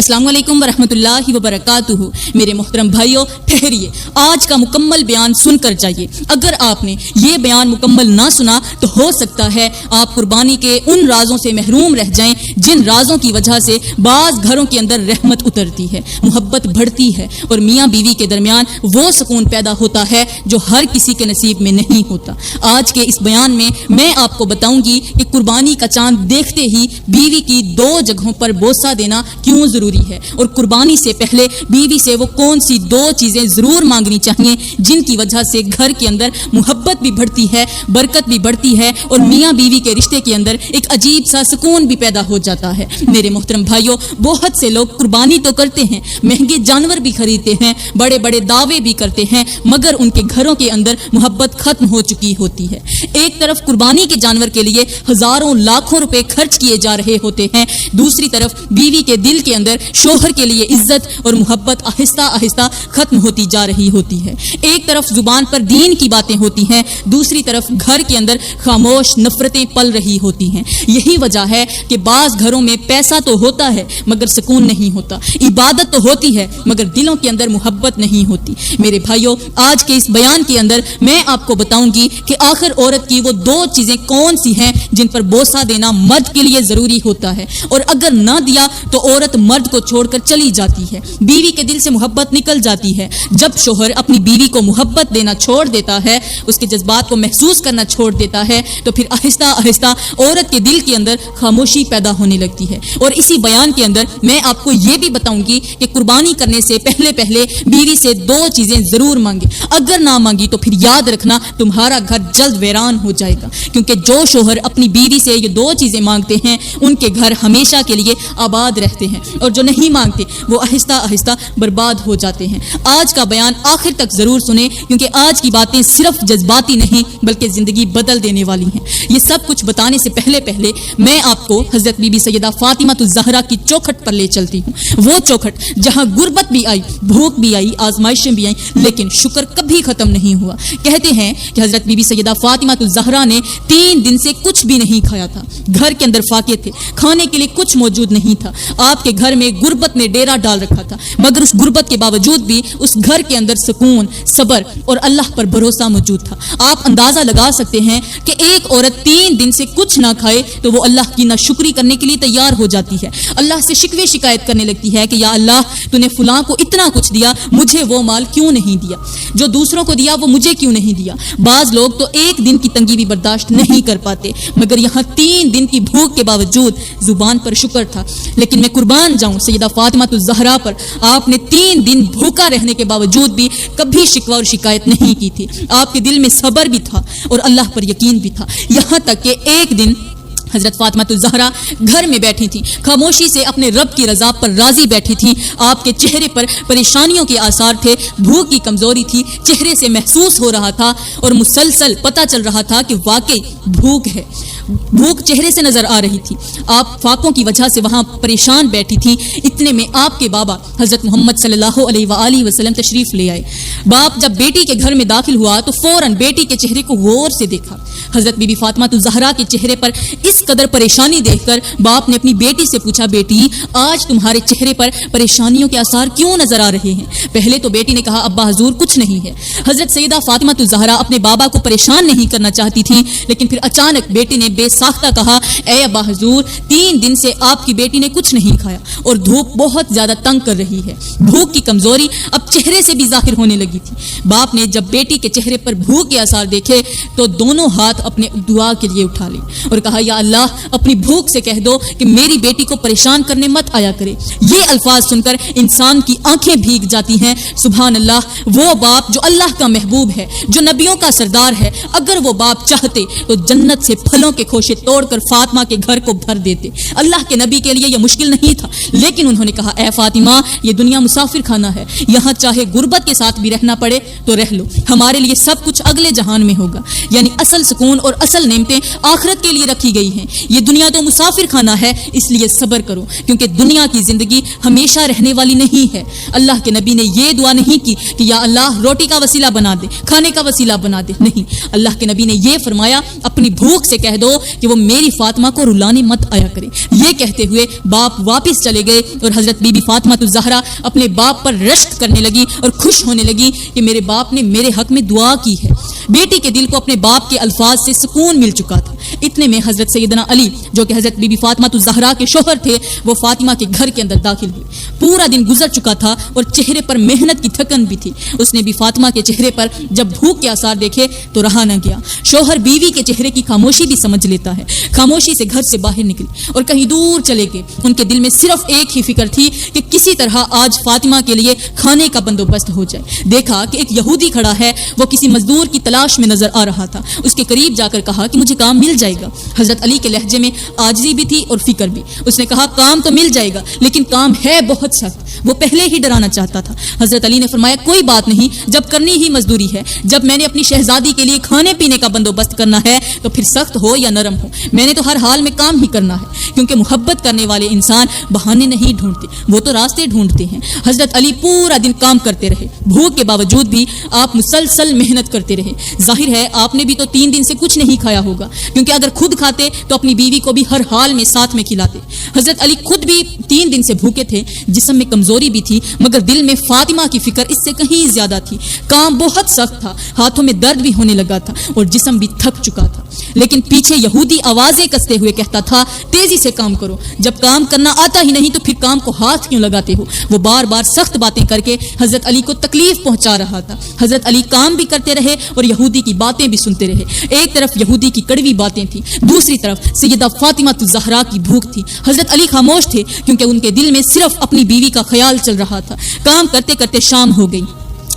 السلام علیکم ورحمۃ اللہ وبرکاتہ۔ میرے محترم بھائیوں، ٹھہریے، آج کا مکمل بیان سن کر جائیے۔ اگر آپ نے یہ بیان مکمل نہ سنا تو ہو سکتا ہے آپ قربانی کے ان رازوں سے محروم رہ جائیں جن رازوں کی وجہ سے بعض گھروں کے اندر رحمت اترتی ہے، محبت بڑھتی ہے اور میاں بیوی کے درمیان وہ سکون پیدا ہوتا ہے جو ہر کسی کے نصیب میں نہیں ہوتا۔ آج کے اس بیان میں آپ کو بتاؤں گی کہ قربانی کا چاند دیکھتے ہی بیوی کی 2 جگہوں پر بوسہ دینا کیوں ضروری ہے، اور قربانی سے پہلے بیوی سے وہ کون سی 2 چیزیں ضرور مانگنی چاہیے جن کی وجہ سے گھر کے اندر محبت بھی بڑھتی ہے، برکت بھی بڑھتی ہے اور میاں بیوی کے رشتے کے اندر ایک عجیب سا سکون بھی پیدا ہو جاتا ہے۔ میرے محترم بھائیوں، بہت سے لوگ قربانی تو کرتے ہیں، مہنگے جانور بھی خریدتے ہیں، بڑے بڑے دعوے بھی کرتے ہیں، مگر ان کے گھروں کے اندر محبت ختم ہو چکی ہوتی ہے۔ ایک طرف قربانی کے جانور کے لیے ہزاروں لاکھوں روپے خرچ کیے جا رہے ہوتے ہیں، دوسری طرف بیوی کے دل کے اندر شوہر کے لیے عزت اور محبت آہستہ آہستہ ختم ہوتی جا رہی ہوتی ہے۔ ایک طرف زبان پر دین کی باتیں ہوتی ہیں، دوسری طرف گھر کے اندر خاموش نفرتیں پل رہی ہوتی ہیں۔ یہی وجہ ہے کہ بعض گھروں میں پیسہ تو ہوتا ہے مگر سکون نہیں ہوتا، عبادت تو ہوتی ہے مگر دلوں کے اندر محبت نہیں ہوتی۔ میرے بھائیوں، آج کے اس بیان کے اندر میں آپ کو بتاؤں گی کہ آخر عورت کی وہ 2 چیزیں کون سی ہیں جن پر بوسہ دینا مرد کے لیے ضروری ہوتا ہے، اور اگر نہ دیا تو عورت مرد کو چھوڑ کر چلی جاتی ہے، بیوی کے دل سے محبت نکل جاتی ہے۔ جب شوہر اپنی بیوی کو محبت دینا چھوڑ دیتا ہے، اس کے جذبات کو محسوس کرنا چھوڑ دیتا ہے، تو پھر آہستہ آہستہ عورت کے دل کے اندر خاموشی پیدا ہونے لگتی ہے۔ اور اسی بیان کے اندر میں آپ کو یہ بھی بتاؤں گی کہ قربانی کرنے سے پہلے بیوی سے 2 چیزیں ضرور مانگے، اگر نہ مانگی تو پھر یاد رکھنا تمہارا گھر جلد ویران ہو جائے گا، کیونکہ جو شوہر اپنی بیوی سے یہ 2 چیزیں مانگتے ہیں ان کے گھر ہمیشہ کے لیے آباد رہتے ہیں، اور جو نہیں مانگتے وہ آہستہ آہستہ برباد ہو جاتے ہیں۔ آج کا بیان آخر تک ضرور سنیں، کیونکہ آج کی باتیں صرف جذباتی نہیں بلکہ زندگی بدل دینے والی ہیں۔ یہ سب کچھ بتانے سے پہلے میں آپ کو حضرت بی بی سیدہ فاطمہ الزہرا کی چوکھٹ پر لے چلتی ہوں، وہ چوکھٹ جہاں غربت بھی آئی، بھوک بھی آئی، آزمائشیں بھی آئیں، لیکن شکر کبھی ختم نہیں ہوا۔ کہتے ہیں کہ حضرت بی بی سیدہ فاطمہ الزہرا نے 3 دن سے کچھ بھی نہیں کھایا تھا، گھر کے اندر فاقے تھے، کھانے کے لیے کچھ موجود نہیں تھا۔ آپ کے گھر میں غربت نے ڈیرا ڈال رکھا تھا، مگر اس غربت کے باوجود بھی اس گھر کے اندر سکون، صبر اور اللہ پر بھروسہ موجود تھا۔ آپ اندازہ لگا سکتے ہیں کہ ایک عورت 3 دن سے کچھ نہ کھائے تو وہ اللہ کی ناشکری کرنے کے لیے تیار ہو جاتی ہے، اللہ سے شکوے شکایت کرنے لگتی ہے کہ یا اللہ، تو نے فلاں کو اتنا کچھ دیا، مجھے وہ مال کیوں نہیں دیا، جو دوسروں کو دیا وہ مجھے کیوں نہیں دیا۔ بعض لوگ تو 1 دن کی تنگی بھی برداشت نہیں کر پاتے، مگر یہاں 3 دن کی بھوک کے باوجود زبان پر شکر تھا۔ لیکن میں قربان جاؤں سیدہ فاطمہ الزہرا پر، آپ نے 3 دن بھوکا رہنے کے باوجود بھی کبھی شکوہ اور شکایت نہیں کی تھی۔ آپ کے دل میں صبر بھی تھا اور اللہ پر یقین بھی تھا، یہاں تک کہ ایک دن حضرت فاطمہ الزہرا گھر میں بیٹھی تھیں، خاموشی سے اپنے رب کی رضا پر راضی بیٹھی تھیں۔ آپ کے چہرے پر پریشانیوں کے آثار تھے، بھوک کی کمزوری تھی، چہرے سے محسوس ہو رہا تھا اور مسلسل پتہ چل رہا تھا کہ واقعی بھوک ہے، بھوک چہرے سے نظر آ رہی تھی۔ آپ فاقوں کی وجہ سے وہاں پریشان بیٹھی تھیں۔ اتنے میں آپ کے بابا حضرت محمد صلی اللہ علیہ وآلہ وسلم تشریف لے آئے۔ باپ جب بیٹی کے گھر میں داخل ہوا تو فوراً بیٹی کے چہرے کو غور سے دیکھا۔ حضرت بی بی فاطمہ الزہرا کے چہرے پر اس قدر پریشانی دیکھ کر باپ نے اپنی بیٹی سے پوچھا، بیٹی آج تمہارے چہرے پر پریشانیوں کے آثار کیوں نظر آ رہے ہیں؟ پہلے تو بیٹی نے کہا، ابا حضور کچھ نہیں ہے۔ حضرت سیدہ فاطمہ الزہرا اپنے بابا کو پریشان نہیں کرنا چاہتی تھی، لیکن پھر اچانک بیٹی نے بے ساختہ کہا، اے ابا حضور، 3 دن سے آپ کی بیٹی نے کچھ نہیں کھایا اور دھوپ بہت زیادہ تنگ کر رہی ہے۔ بھوک کی کمزوری اب چہرے سے بھی ظاہر ہونے لگی تھی۔ باپ نے جب بیٹی کے چہرے پر بھوک کے آثار دیکھے تو دونوں ہاتھ اپنے دعا کے لیے اٹھا لی اور کہا، یا اللہ، اپنی بھوک سے کہہ دو کہ میری بیٹی کو پریشان کرنے مت آیا کرے۔ یہ الفاظ سن کر انسان کی آنکھیں بھیگ جاتی ہیں۔ سبحان اللہ، وہ باپ جو اللہ کا محبوب ہے، جو نبیوں کا سردار ہے، اگر وہ باپ چاہتے تو جنت سے پھلوں کے خوشے توڑ کر فاطمہ کے گھر کو بھر دیتے۔ اللہ کے نبی کے لیے یہ مشکل نہیں تھا، لیکن انہوں نے کہا، اے فاطمہ، یہ دنیا مسافر خانہ ہے، یہاں چاہے غربت کے ساتھ بھی رہنا پڑے تو رہ لو، ہمارے لیے سب کچھ اگلے جہان میں ہوگا۔ یعنی اصل سکون اور اصل نعمتیں آخرت کے لیے رکھی گئی ہیں۔ یہ دنیا تو مسافر خانہ ہے، اس لیے صبر کرو، کیونکہ دنیا کی زندگی ہمیشہ رہنے والی نہیں ہے۔ اللہ کے نبی نے یہ دعا نہیں کی کہ یا اللہ روٹی کا وسیلہ بنا دے، کھانے کا وسیلہ بنا دے، نہیں، اللہ کے نبی نے یہ فرمایا، اپنی بھوک سے کہہ دو دو کہ وہ میری فاطمہ کو رلانے مت آیا کرے۔ یہ کہتے ہوئے باپ واپس چلے گئے اور حضرت بی بی فاطمہ الزہرا اپنے باپ پر رشک کرنے لگی اور خوش ہونے لگی کہ میرے باپ نے میرے حق میں دعا کی ہے۔ بیٹی کے دل کو اپنے باپ کے الفاظ سے سکون مل چکا تھا۔ اتنے میں حضرت سیدنا علی جو کہ حضرت بی بی فاطمہ الزہرا کے شوہر تھے، وہ فاطمہ کے گھر کے اندر داخل ہوئے۔ پورا دن گزر چکا تھا اور چہرے پر محنت کی تھکن بھی تھی۔ اس نے بھی فاطمہ کے چہرے پر جب بھوک کے آثار دیکھے تو رہا نہ گیا۔ شوہر بیوی کے چہرے کی خاموشی بھی سمجھ لیتا ہے۔ خاموشی سے گھر سے باہر نکلی اور کہیں دور چلے گئے۔ ان کے دل میں صرف ایک ہی فکر تھی کہ کسی طرح آج فاطمہ کے لیے کھانے کا بندوبست ہو جائے۔ دیکھا کہ ایک یہودی کھڑا ہے، وہ کسی مزدور کی تلاش میں نظر آ رہا تھا۔ اس کے قریب جا کر کہا کہ مجھے کام مل جائے گا۔ حضرت علی کے لہجے میں عاجزی بھی تھی اور فکر بھی۔ اس نے کہا کام تو مل جائے گا لیکن کام ہے بہت سخت۔ وہ پہلے ہی ڈرانا چاہتا تھا۔ حضرت علی نے فرمایا کوئی بات نہیں، جب کرنی ہی مزدوری ہے، جب میں نے اپنی شہزادی کے لیے کھانے پینے کا بندوبست کرنا ہے تو پھر سخت ہو یا نرم ہو، میں نے تو ہر حال میں کام ہی کرنا ہے، کیونکہ محبت کرنے والے انسان بہانے نہیں ڈھونڈتے، وہ تو راستے ڈھونڈتے ہیں۔ حضرت علی پورا دن کام کرتے رہے۔ بھوک کے باوجود بھی آپ مسلسل محنت کرتے رہے۔ ظاہر ہے آپ نے بھی تو 3 دن سے کچھ نہیں کھایا ہوگا، کیونکہ اگر خود کھاتے تو اپنی بیوی کو بھی ہر حال میں ساتھ میں کھلاتے۔ حضرت علی خود بھی 3 دن سے بھوکے تھے، جسم میں کمزوری بھی تھی، مگر دل میں فاطمہ کی فکر اس سے کہیں زیادہ تھی۔ کام بہت سخت تھا، ہاتھوں میں درد بھی ہونے لگا تھا اور جسم بھی تھک چکا تھا، لیکن پیچھے یہودی آوازیں کستے ہوئے کہتا تھا تیزی سے کام کرو، جب کام کرنا آتا ہی نہیں تو پھر کام کو ہاتھ کیوں لگاتے ہو۔ وہ بار بار سخت باتیں کر کے حضرت علی کو تکلیف پہنچا رہا تھا۔ حضرت علی کام بھی کرتے رہے اور یہودی کی باتیں بھی سنتے رہے۔ ایک طرف یہودی کی کڑوی باتیں تھیں، دوسری طرف سیدہ فاطمہ الزہرا کی بھوک تھی۔ حضرت علی خاموش تھے کیونکہ ان کے دل میں صرف اپنی بیوی کا خیال چل رہا تھا۔ کام کرتے کرتے شام ہو گئی،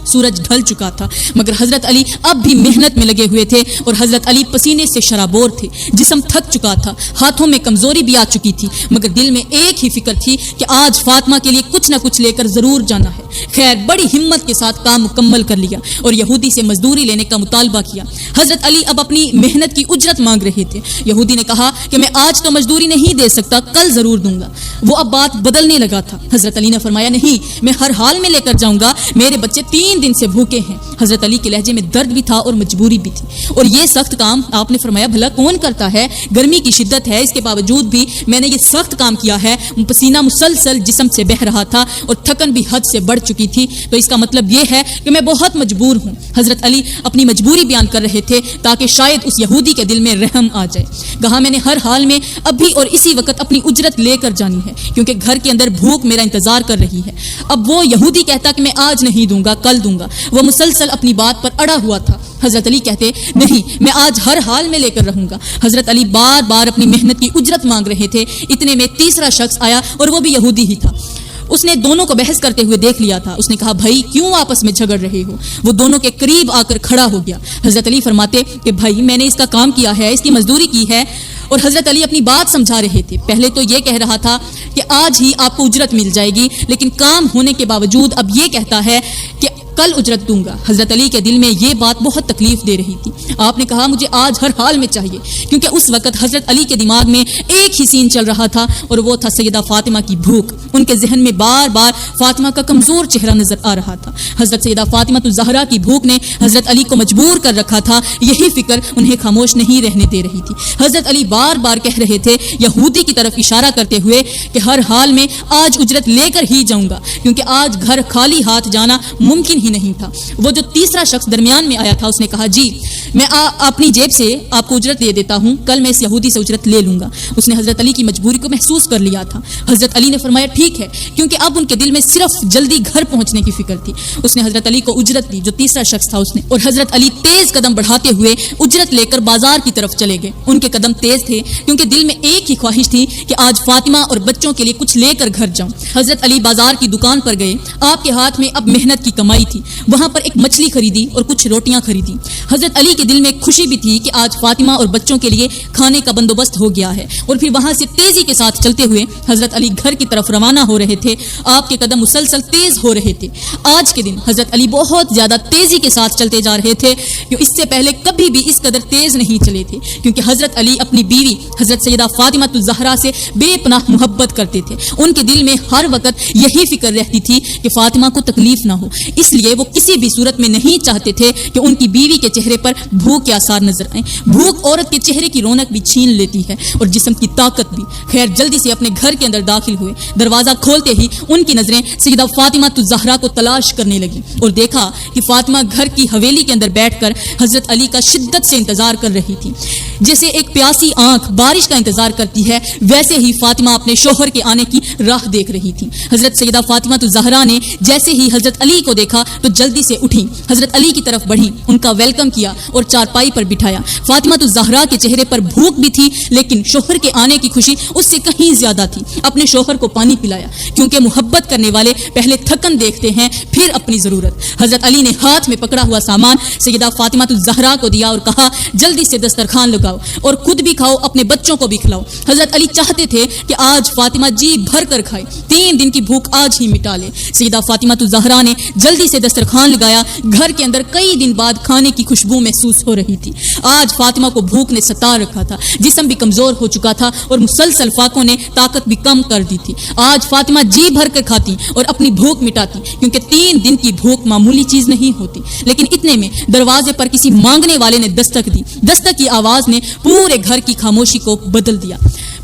سورج ڈھل چکا تھا، مگر حضرت علی اب بھی محنت میں لگے ہوئے تھے اور حضرت علی پسینے سے شرابور تھے۔ جسم تھک چکا تھا، ہاتھوں میں کمزوری بھی آ چکی تھی، مگر دل میں ایک ہی فکر تھی کہ آج فاطمہ کے لیے کچھ نہ کچھ لے کر ضرور جانا ہے۔ خیر بڑی ہمت کے ساتھ کام مکمل کر لیا اور یہودی سے مزدوری لینے کا مطالبہ کیا۔ حضرت علی اب اپنی محنت کی اجرت مانگ رہے تھے۔ یہودی نے کہا کہ میں آج تو مزدوری نہیں دے سکتا، کل ضرور دوں گا۔ وہ اب بات بدلنے لگا تھا۔ حضرت علی نے فرمایا نہیں، میں ہر حال میں لے کر جاؤں گا، میرے بچے 3 دن سے بھوکے ہیں۔ حضرت علی کے لہجے میں درد بھی تھا اور مجبوری بھی تھی۔ اور یہ سخت کام آپ نے فرمایا بھلا کون کرتا ہے؟ گرمی کی شدت ہے، اس کے باوجود بھی میں نے یہ سخت کام کیا ہے۔ پسینہ مسلسل جسم سے بہہ رہا تھا اور تھکن بھی حد سے بڑھ چکی تھی، تو اس کا مطلب یہ ہے کہ میں بہت مجبور ہوں۔ حضرت علی اپنی مجبوری بیان کر رہے تھے تاکہ شاید اس یہودی کے دل میں رحم آ جائے۔ کہا میں نے ہر حال میں ابھی اور اسی وقت اپنی اجرت لے کر جانی ہے، کیونکہ گھر کے اندر بھوک میرا انتظار کر رہی ہے۔ اب وہ یہودی کہتا کہ میں آج نہیں دوں گا، کل دوں گا، وہ مسلسل اپنی بات پر اڑا ہوا تھا۔ حضرت علی کہتے نہیں، میں آج ہر حال میں لے کر رہوں گا۔ حضرت علی بار بار اپنی محنت کی اجرت مانگ رہے تھے۔ اتنے میں تیسرا شخص آیا اور وہ بھی یہودی ہی تھا۔ اس نے دونوں کو بحث کرتے ہوئے دیکھ لیا تھا۔ اس نے کہا بھائی کیوں آپس میں جھگڑ رہے ہو؟ وہ دونوں کے قریب آ کر کھڑا ہو گیا۔ حضرت علی فرماتے کہ بھائی میں نے اس کا کام کیا ہے، اس کی مزدوری کی ہے۔ اور حضرت علی اپنی بات سمجھا رہے تھے۔ پہلے تو یہ کہہ رہا تھا کہ آج ہی آپ کو اجرت مل جائے گی، لیکن کام ہونے کے باوجود اب یہ کہتا ہے کہ کل اجرت دوں گا۔ حضرت علی کے دل میں یہ بات بہت تکلیف دے رہی تھی۔ آپ نے کہا مجھے آج ہر حال میں چاہیے، کیونکہ اس وقت حضرت علی کے دماغ میں ایک ہی سین چل رہا تھا اور وہ تھا سیدہ فاطمہ کی بھوک۔ ان کے ذہن میں بار بار فاطمہ کا کمزور چہرہ نظر آ رہا تھا۔ حضرت سیدہ فاطمہ الزہرا کی بھوک نے حضرت علی کو مجبور کر رکھا تھا۔ یہی فکر انہیں خاموش نہیں رہنے دے رہی تھی۔ حضرت علی بار بار کہہ رہے تھے یہودی کی طرف اشارہ کرتے ہوئے کہ ہر حال میں آج اجرت لے کر ہی جاؤں گا، کیونکہ آج گھر خالی ہاتھ جانا ممکن ہی نہیں تھا۔ وہ جو تیسرا شخص درمیان میں آیا تھا اس نے کہا جی میں اپنی جیب سے آپ کو اجرت دے دیتا ہوں، کل میں اس یہودی سے اجرت لے لوں گا۔ اس نے حضرت علی کی مجبوری کو محسوس کر لیا تھا۔ حضرت علی نے فرمایا ٹھیک ہے، کیونکہ اب ان کے دل میں صرف جلدی گھر پہنچنے کی فکر تھی۔ اس نے حضرت علی کو اجرت دی جو تیسرا شخص تھا اس نے، اور حضرت علی تیز قدم بڑھاتے ہوئے اجرت لے کر بازار کی طرف چلے گئے۔ ان کے قدم تیز تھے کیونکہ دل میں ایک ہی خواہش تھی کہ آج فاطمہ اور بچوں کے لیے کچھ لے کر گھر جاؤں۔ حضرت علی بازار کی دکان پر گئے۔ آپ کے ہاتھ میں اب محنت کی کمائی تھی۔ وہاں پر ایک مچھلی خریدی اور کچھ روٹیاں خریدی۔ حضرت علی کے دل میں خوشی بھی تھی کہ آج فاطمہ اور بچوں کے لیے کھانے کا بندوبست ہو گیا ہے، اور پھر وہاں سے تیزی کے ساتھ چلتے ہوئے حضرت علی گھر کی طرف روانہ ہو رہے تھے۔ آپ کے قدم مسلسل تیز ہو رہے تھے۔ آج کے دن حضرت علی بہت زیادہ تیزی کے ساتھ چلتے جا رہے تھے کہ اس سے پہلے کبھی بھی اس قدر تیز نہیں چلے تھے، کیونکہ حضرت علی اپنی بیوی حضرت سیدہ فاطمہ الزہرا سے بے پناہ محبت کرتے تھے۔ ان کے دل میں ہر وقت یہی فکر رہتی تھی کہ فاطمہ کو تکلیف نہ ہو، اس لیے لیے وہ کسی بھی صورت میں نہیں چاہتے تھے کہ ان کی بیوی کے چہرے پر بھوک کے آثار نظر آئیں۔ بھوک عورت کے چہرے کی رونق بھی چھین لیتی ہے اور جسم کی طاقت بھی۔ خیر جلدی سے اپنے گھر کے اندر داخل ہوئے۔ دروازہ کھولتے ہی ان کی نظریں سیدہ فاطمہ الزہرا کو تلاش کرنے لگی اور دیکھا کہ فاطمہ گھر کی حویلی کے اندر بیٹھ کر حضرت علی کا شدت سے انتظار کر رہی تھی۔ جیسے ایک پیاسی آنکھ بارش کا انتظار کرتی ہے، ویسے ہی فاطمہ اپنے شوہر کے آنے کی راہ دیکھ رہی تھی۔ حضرت سیدہ فاطمہ الزہرا نے جیسے ہی حضرت علی کو دیکھا تو جلدی سے اٹھی، حضرت علی کی طرف بڑھی، ان کا ویلکم کیا اور چارپائی پر بٹھایا۔ فاطمہ الزہرا کے چہرے پر بھوک بھی تھی، لیکن شوہر کے آنے کی خوشی اس سے کہیں زیادہ تھی۔ اپنے شوہر کو پانی پلایا، کیونکہ محبت کرنے والے پہلے تھکن دیکھتے ہیں پھر اپنی ضرورت۔ حضرت علی نے ہاتھ میں پکڑا ہوا سامان سیدہ فاطمہ الزہرا کو دیا اور کہا جلدی سے دسترخوان لگاؤ اور خود بھی کھاؤ، اپنے بچوں کو بھی کھلاؤ۔ حضرت علی چاہتے تھے کہ آج فاطمہ جی بھر کر کھائے، 3 دن کی بھوک آج ہی مٹا لے۔ سیدہ فاطمہ الزہرا نے جلدی سے دسترخوان لگایا۔ گھر کے اندر کئی دن بعد کھانے کی خوشبو محسوس ہو رہی تھی۔ آج فاطمہ کو بھوک نے ستا رکھا تھا، جسم بھی کمزور ہو چکا تھا اور مسلسل فاقوں نے طاقت بھی کم کر دی تھی۔ آج فاطمہ جی بھر کر کھاتی اور اپنی بھوک مٹاتی، کیونکہ 3 دن کی بھوک معمولی چیز نہیں ہوتی۔ لیکن اتنے میں دروازے پر کسی مانگنے والے نے دستک دی۔ دستک کی آواز نے پورے گھر کی خاموشی کو بدل دیا،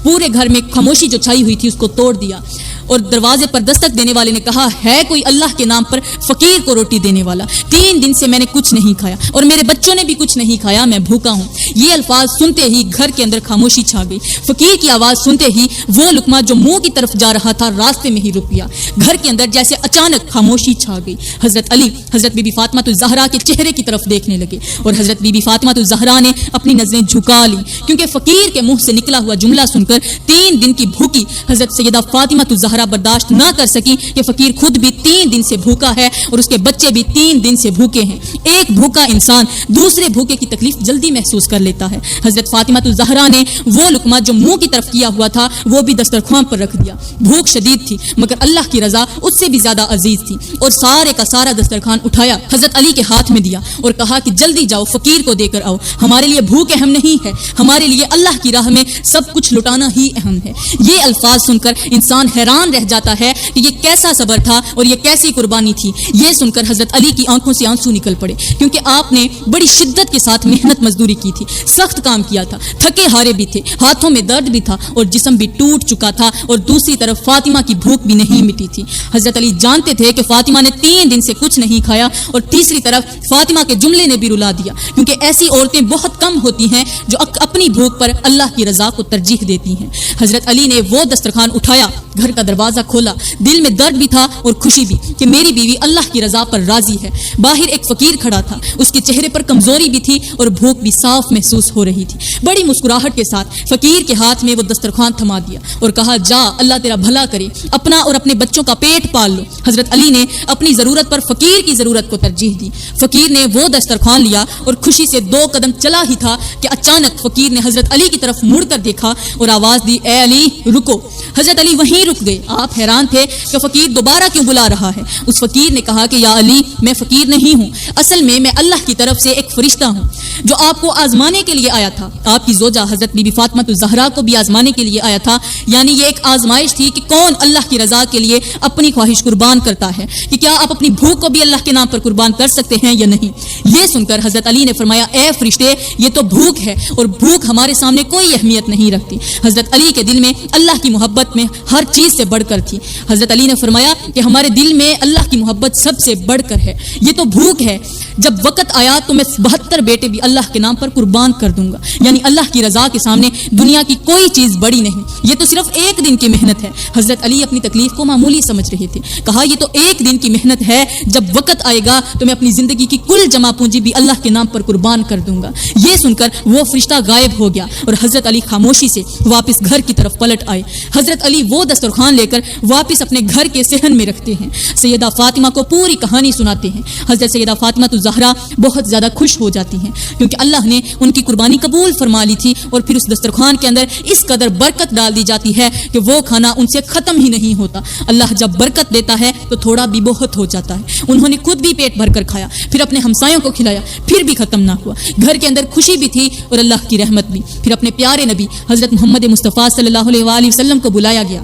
پورے گھر میں خاموشی جو چھائی ہوئی تھی اس کو توڑ دیا۔ اور دروازے پر دستک دینے والے نے کہا ہے کوئی اللہ کے نام پر فقیر کو روٹی دینے والا؟ 3 دن سے میں نے کچھ نہیں کھایا اور میرے بچوں نے بھی کچھ نہیں کھایا، میں بھوکا ہوں۔ یہ الفاظ سنتے ہی گھر کے اندر خاموشی چھا گئی۔ فقیر کی آواز سنتے ہی وہ لقمہ جو منہ کی طرف جا رہا تھا راستے میں ہی رک گیا۔ گھر کے اندر جیسے اچانک خاموشی چھا گئی۔ حضرت علی حضرت بی بی فاطمہ الزہرا کے چہرے کی طرف دیکھنے لگے اور حضرت بی بی فاطمہ الزہرا نے اپنی نظریں جھکا لی، کیونکہ فقیر کے منہ سے نکلا ہوا جملہ سن کر 3 دن کی بھوکی حضرت سیدہ فاطمہ الزہرا برداشت نہ کر سکی کہ فقیر خود بھی 3 دن سے بھوکا ہے اور اس کے بچے بھی 3 دن سے بھوکے ہیں۔ ایک بھوکا انسان دوسرے بھوکے کی تکلیف جلدی محسوس کر لیتا ہے۔ حضرت فاطمہ الزہرا نے وہ لقمہ جو منہ کی طرف کیا ہوا تھا وہ بھی دسترخوان پر رکھ دیا۔ بھوک شدید تھی مگر اللہ کی رضا اس سے بھی زیادہ عزیز تھی، اور سارے کا سارا دسترخوان اٹھایا، حضرت علی کے ہاتھ میں دیا اور کہا کہ جلدی جاؤ فقیر کو دے کر آؤ۔ ہمارے لیے بھوک اہم نہیں ہے، ہمارے لیے اللہ کی راہ میں سب کچھ لٹانا ہی اہم ہے۔ یہ الفاظ سن کر انسان حیران رہ جاتا ہے کہ یہ کیسا صبر تھا اور یہ کیسی قربانی تھی۔ یہ سن کر حضرت علی کی آنکھوں سے آنسو نکل پڑے، کیونکہ آپ نے بڑی شدت کے ساتھ محنت مزدوری کی تھی، سخت کام کیا تھا، تھکے ہارے بھی تھے، ہاتھوں میں درد بھی تھا اور جسم بھی ٹوٹ چکا تھا، اور دوسری طرف فاطمہ کی بھوک بھی نہیں مٹی تھی۔ حضرت علی جانتے تھے کہ فاطمہ نے 3 دن سے کچھ نہیں کھایا، اور تیسری طرف فاطمہ کے جملے نے بھی رلا دیا، کیونکہ ایسی عورتیں بہت کم ہوتی ہیں جو اپنی بھوک پر اللہ کی رضا کو ترجیح دیتی ہیں۔ حضرت علی نے وہ دسترخوان اٹھایا، گھر کا دروازہ کھولا، دل میں درد بھی تھا اور خوشی بھی کہ میری بیوی اللہ کی رضا پر راضی ہے۔ باہر ایک فقیر کھڑا تھا، اس کے چہرے پر کمزوری بھی تھی اور بھوک بھی صاف محسوس ہو رہی تھی۔ بڑی مسکراہٹ کے ساتھ فقیر کے ہاتھ میں وہ دسترخوان تھما دیا اور کہا جا اللہ تیرا بھلا کرے، اپنا اور اپنے بچوں کا پیٹ پال لو۔ حضرت علی نے اپنی ضرورت پر فقیر کی ضرورت کو ترجیح دی۔ فقیر نے وہ دسترخوان لیا اور خوشی سے 2 قدم چلا ہی تھا کہ اچانک فقیر نے حضرت علی کی طرف مڑ کر دیکھا اور آواز دی اے علی رکو۔ حضرت علی وہیں رک گئے۔ آپ حیران تھے کہ فقیر دوبارہ کیوں بلا رہا ہے۔ اس فقیر نے کہا کہ یا علی میں فقیر نہیں ہوں، اصل میں اللہ کی طرف سے ایک فرشتہ ہوں جو آپ کو آزمانے کے لیے آیا تھا۔ آپ کی زوجہ حضرت بی بی فاطمہ الزہرا کو بھی آزمانے کے لیے آیا تھا، یعنی یہ ایک آزمائش تھی کہ کون اللہ کی رضا کے لیے اپنی خواہش قربان کرتا ہے، کہ کیا آپ اپنی بھوک کو بھی اللہ کے نام پر قربان کر سکتے ہیں یا نہیں۔ یہ سن کر حضرت علی نے فرمایا اے فرشتے یہ تو بھوک ہے اور بھوک ہمارے سامنے کوئی اہمیت نہیں رکھتی۔ حضرت علی کے دل میں اللہ کی محبت میں ہر چیز سے بڑھ کر تھی۔ حضرت علی نے فرمایا کہ ہمارے دل میں اللہ کی محبت سب سے بڑھ کر ہے، یہ تو بھوک ہے، جب وقت آیا تو میں 72 بیٹے بھی اللہ کے نام پر قربان کر دوں گا، یعنی اللہ کی رضا کے سامنے دنیا کی کوئی چیز بڑی نہیں، یہ تو صرف 1 دن کی محنت ہے۔ حضرت علی اپنی تکلیف کو معمولی سمجھ رہے تھے، کہا یہ تو 1 دن کی محنت ہے، جب وقت آئے گا تو میں اپنی زندگی کی کل جمع پونجی بھی اللہ کے نام پر قربان کر دوں گا۔ یہ سن کر وہ فرشتہ غائب ہو گیا اور حضرت علی خاموشی سے واپس گھر کی طرف پلٹ آئے۔ حضرت علی وہ دسترخوان لے کر واپس اپنے گھر کے صحن میں رکھتے ہیں، سیدہ فاطمہ کو پوری کہانی سناتے ہیں۔ حضرت سیدہ فاطمہ الزہرا بہت زیادہ خوش ہو جاتی ہیں، کیونکہ اللہ نے ان کی قربانی قبول فرما لی تھی، اور پھر اس دسترخوان کے اندر اس قدر برکت ڈال دی جاتی ہے کہ وہ کھانا ان سے ختم ہی نہیں ہوتا۔ اللہ جب برکت دیتا ہے تو تھوڑا بھی بہت ہو جاتا ہے۔ انہوں نے خود بھی پیٹ بھر کر کھایا، پھر اپنے ہمسایوں کو کھلایا، پھر بھی ختم نہ ہوا۔ گھر کے اندر خوشی بھی تھی اور اللہ کی رحمت بھی۔ پھر اپنے پیارے نبی حضرت محمد مصطفیٰ صلی اللہ علیہ وآلہ وسلم کو بلایا گیا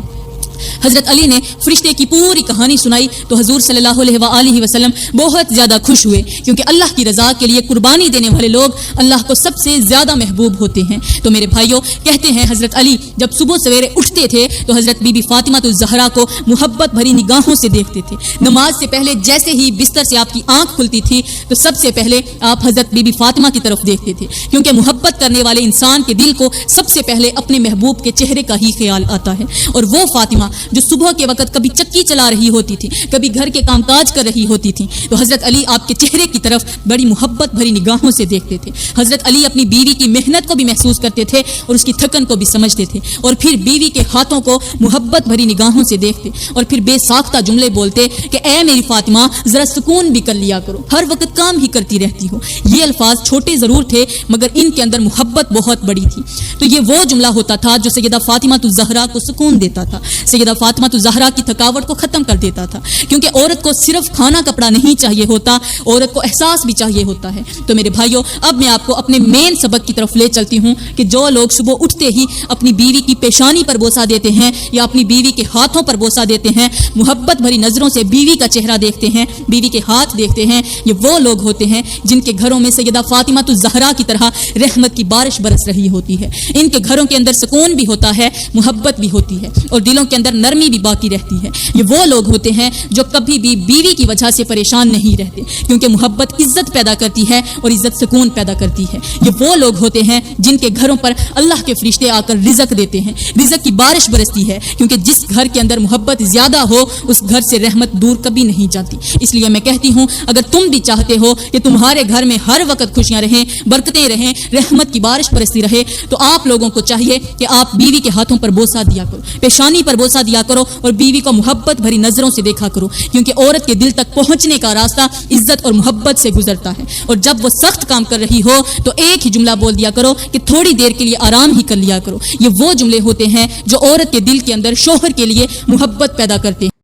حضرت علی نے فرشتے کی پوری کہانی سنائی تو حضور صلی اللہ علیہ وآلہ وسلم بہت زیادہ خوش ہوئے، کیونکہ اللہ کی رضا کے لیے قربانی دینے والے لوگ اللہ کو سب سے زیادہ محبوب ہوتے ہیں۔ تو میرے بھائیوں، کہتے ہیں حضرت علی جب صبح سویرے اٹھتے تھے تو حضرت بی بی فاطمہ الزہرا کو محبت بھری نگاہوں سے دیکھتے تھے۔ نماز سے پہلے جیسے ہی بستر سے آپ کی آنکھ کھلتی تھی تو سب سے پہلے آپ حضرت بی بی فاطمہ کی طرف دیکھتے تھے، کیونکہ محبت کرنے والے انسان کے دل کو سب سے پہلے اپنے محبوب کے چہرے کا ہی خیال آتا ہے۔ اور وہ فاطمہ جو صبح کے وقت کبھی چکی چلا رہی ہوتی تھی، کبھی گھر کے کام کاج کر رہی ہوتی تھی، تو حضرت علی آپ کے چہرے کی طرف بڑی محبت بھری نگاہوں سے دیکھتے تھے۔ حضرت علی اپنی بیوی کی محنت کو بھی محسوس کرتے تھے اور اس کی تھکن کو بھی سمجھتے تھے، اور پھر بیوی کے ہاتھوں کو محبت بھری نگاہوں سے دیکھتے اور پھر بے ساختہ جملے بولتے کہ اے میری فاطمہ ذرا سکون بھی کر لیا کرو، ہر وقت کام ہی کرتی رہتی ہو۔ یہ الفاظ چھوٹے ضرور تھے مگر ان کے اندر محبت بہت بڑی تھی۔ تو یہ وہ جملہ ہوتا تھا جو سیدہ فاطمہ الزہرا کو سکون دیتا تھا، سیدہ فاطمہ الزہرا کی تھکاوٹ کو ختم کر دیتا تھا، کیونکہ عورت کو صرف کھانا کپڑا نہیں چاہیے ہوتا، عورت کو احساس بھی چاہیے ہوتا ہے۔ تو میرے بھائیوں، اب میں آپ کو اپنے مین سبق کی طرف لے چلتی ہوں کہ جو لوگ صبح اٹھتے ہی اپنی بیوی کی پیشانی پر بوسہ دیتے ہیں یا اپنی بیوی کے ہاتھوں پر بوسہ دیتے ہیں، محبت بھری نظروں سے بیوی کا چہرہ دیکھتے ہیں، بیوی کے ہاتھ دیکھتے ہیں، یہ وہ لوگ ہوتے ہیں جن کے گھروں میں سیدہ فاطمہ الزہرا کی طرح رحمت کی بارش برس رہی ہوتی ہے۔ ان کے گھروں کے اندر سکون بھی ہوتا ہے، محبت بھی ہوتی ہے، اور دلوں کے اندر نرمی بھی باقی رہتی ہے۔ یہ وہ لوگ ہوتے ہیں جو کبھی بھی بیوی کی وجہ سے پریشان نہیں رہتے، کیونکہ محبت عزت پیدا کرتی ہے اور عزت سکون پیدا کرتی ہے۔ یہ وہ لوگ ہوتے ہیں جن کے گھروں پر اللہ کے فرشتے آ کر رزق دیتے ہیں، رزق کی بارش برستی ہے، کیونکہ جس گھر کے اندر محبت زیادہ ہو اس گھر سے رحمت دور کبھی نہیں جاتی۔ اس لیے میں کہتی ہوں اگر تم بھی چاہتے ہو کہ تمہارے گھر میں ہر وقت خوشیاں رہیں، برکتیں رہیں، رحمت کی بارش برستی رہے، تو آپ لوگوں کو چاہیے کہ آپ بیوی کے ہاتھوں پر بوسہ دیا کرو، پیشانی پر بوسہ دیا کرو، اور بیوی کو محبت بھری نظروں سے دیکھا کرو، کیونکہ عورت کے دل تک پہنچنے کا راستہ عزت اور محبت سے گزرتا ہے۔ اور جب وہ سخت کام کر رہی ہو تو ایک ہی جملہ بول دیا کرو کہ تھوڑی دیر کے لیے آرام ہی کر لیا کرو۔ یہ وہ جملے ہوتے ہیں جو عورت کے دل کے اندر شوہر کے لیے محبت پیدا کرتے ہیں۔